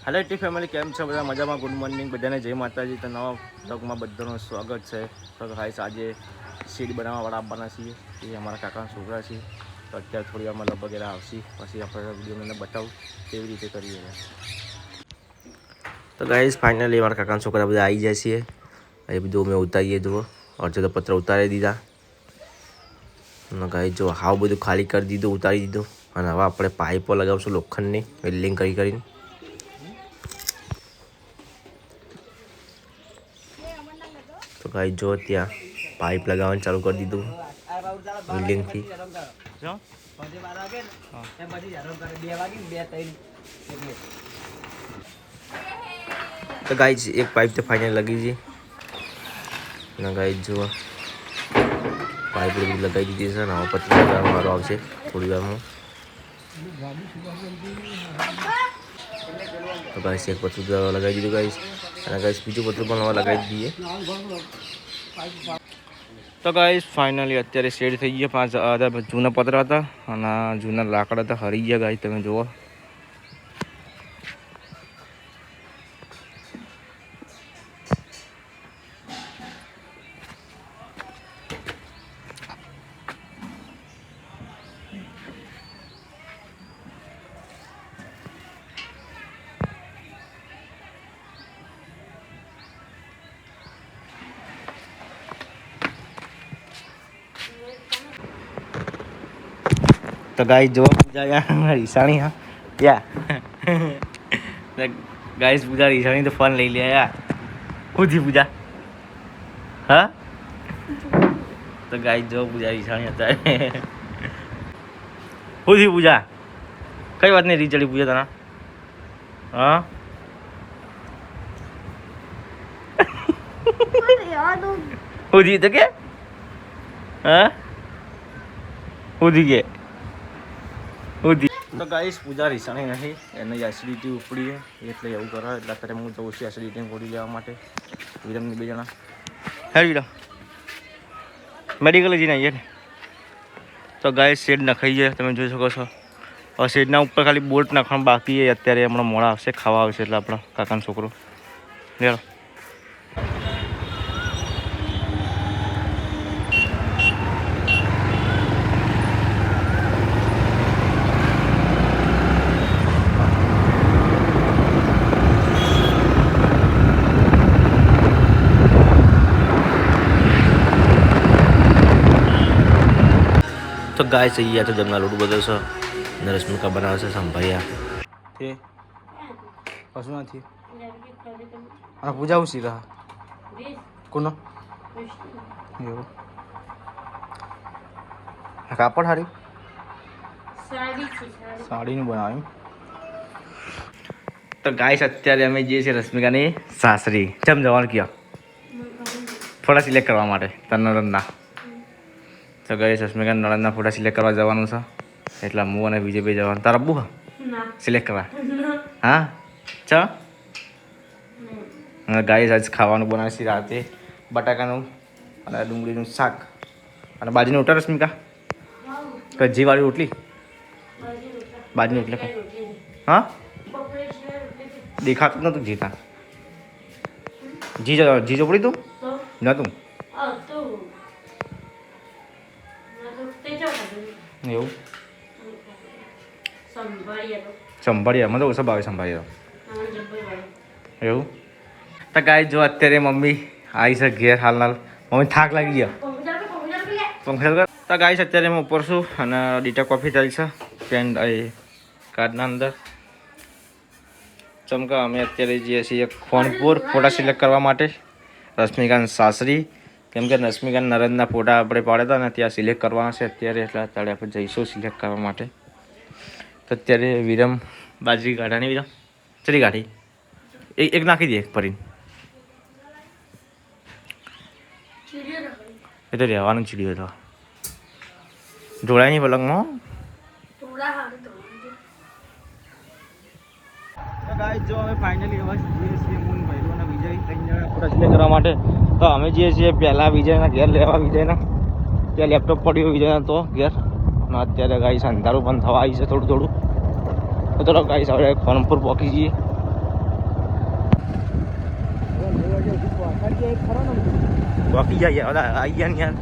Hello T family, કેમ છો બધા? મજામાં? ગુડ મોર્નિંગ બધાને, જય માતાજી. તો નવા બ્લોગમાં બધાનું સ્વાગત છે. તો ગાઈસ આજે સીડ બનાવવાવાળા આવવાના છીએ, એ અમારા કાકાના છોકરા છે. તો અત્યારે થોડી વાર મતલબ વગેરે આવશે, પછી આપણે વિડીયોને બતાવું કેવી રીતે કરીએ. તો ગાઈસ ફાઇનલી અમારા કાકાના છોકરા બધા આવી જાય છે. એ બધું અમે ઉતારીએ જુઓ, અડધો તો પત્ર ઉતારી દીધા. ગાઈસ જો હાવ બધું ખાલી કરી દીધું, ઉતારી દીધું. અને હવે આપણે પાઇપો લગાવશું લોખંડની વેલ્ડિંગ કરીને. તો ગાઈસ જો ત્યાં પાઇપ લગાવવાનું ચાલુ કરી દીધું વેલ્ડિંગથી. તો ગાઈસ એક પાઇપ તો ફાઇનલ લગી છે. અને ગાઈસ જુઓ પાઇપ બધી લગાવી દીધી છે. અને હવે પતરી લગાવવાનો વારો આવશે થોડી વારમાં. તો ગાઈસ એક પતરું લગાવી દીધું ગાઈસ. અને ગાઈસ બીજું પતરું પણ હવે લગાવી દઈએ. તો ગાઈસ ફાઇનલી અત્યારે શેડ થઈ ગયા. 5 જૂના પતરા હતા અને જૂના લાકડા હતા, હરી ગયા ગાઈસ. તમે જુઓ તો ગાઈસ જો પૂજા ઈશાણી. હા યા ગાઈસ પૂજા ઈશાણી તો ફોન લઈ લે યાર. ખુદી પૂજા. હા તો ગાઈસ જો પૂજા ઈશાણી અત્યારે ખુદી પૂજા. કઈ વાત નહીં રીચડી પૂજા તને. હા ખુદી તો કે હા ખુદી કે તો ગાઈસ પૂજા રીસાણી નથી, એને એસિડિટી ઉપડી છે એટલે એવું કરે. એટલે અત્યારે હું જઉં છું એસિડિટી ગોળી લેવા માટે. વિરમની 2 જણા હે વિરમ મેડિકલ જઈને આવીએ ને. તો ગાઈસ શેડ નખાઈ જાય, તમે જોઈ શકો છો. હવે શેડના ઉપર ખાલી બોલ્ટ નાખવાનું બાકી છે. અત્યારે હમણાં મોડા આવશે, ખાવા આવશે એટલે આપણો કાકાનો છોકરો લેલો. તો ગાય અહીંયા તો જમના લોટ બધો છે. નરેશમુકા બનાવે છે સંભાળ્યા તે કશું નથી. આ પૂજા ઉસી રહા કોનો એવું કાપડ હારી સાડીનું બનાવ્યું. તો ગાઈસ અત્યારે અમે જઈએ છીએ રશ્મિકાની સાસરી. જમ જવાનું ક્યાં થોડા સિલેક્ટ કરવા માટે તનરના. તો ગાઈસ રશ્મિકા નળનના ફોટા સિલેક્ટ કરવા જવાનું છે. એટલે હું અને વિજયભાઈ જવાનું. તારા બુ સિલેક્ટ કરવા હા ચા. ગાઈસ આજ ખાવાનું બનાવે છે રાતે બટાકાનું અને ડુંગળીનું શાક અને બાજરીની રોટલા. રશ્મિકા ઘી વાળી રોટલી બાજરીની રોટલી હા દેખાતું નતું જીતા. જી ચોપડી તું નતું એવું. સંભાળ્યા મને તો ઓછા ભાવે સંભાળ્યા એવું. તો ગાય જો અત્યારે મમ્મી આવી છે ઘેર. હાલ મમ્મી થાક લાગી ગયો પંખા. તો ગાઈસ અત્યારે હું ઉપર છું અને ડીટા કોફી ચાલી છે પેન કાર્ડના અંદર. ચમકા અમે અત્યારે જઈએ છીએ ખોનપુર ફોટા સિલેક્ટ કરવા માટે રશ્મિકાન સાસરી. કેમ કે રશ્મિકાન નરેન્દ્રના ફોટા આપણે પાડ્યા હતા ને ત્યાં સિલેક્ટ કરવાના છે અત્યારે. એટલે અત્યારે આપણે જઈશું સિલેક્ટ કરવા માટે. તો અત્યારે વિરમ બાજરી કાઢાની. વિરમ ચલી કાઢી એક નાખી દે ફરીને. એ તો રહેવાનું ચીડ્યું હતો જોડાય નહીં પલંગમાં. જો અમે ફાઇનલી હવે જઈએ છીએ મુન ભાઈઓ અને વિજય 3 જણા ફોટા સિલેક્ટ કરવા માટે. તો અમે જઈએ છીએ પહેલાં વિજયના ઘેર લેવા. વિજયના ત્યાં લેપટોપ પડ્યું વિજયના તો ઘેર. અને અત્યારે ગાઈસ અંધારું પણ થવા આવી છે થોડું થોડું. તો ચલો ગાઈસ હવે ખોનપુર પહોંચી જઈએ. બાકી જાય યાર આવી ગયા ને યાર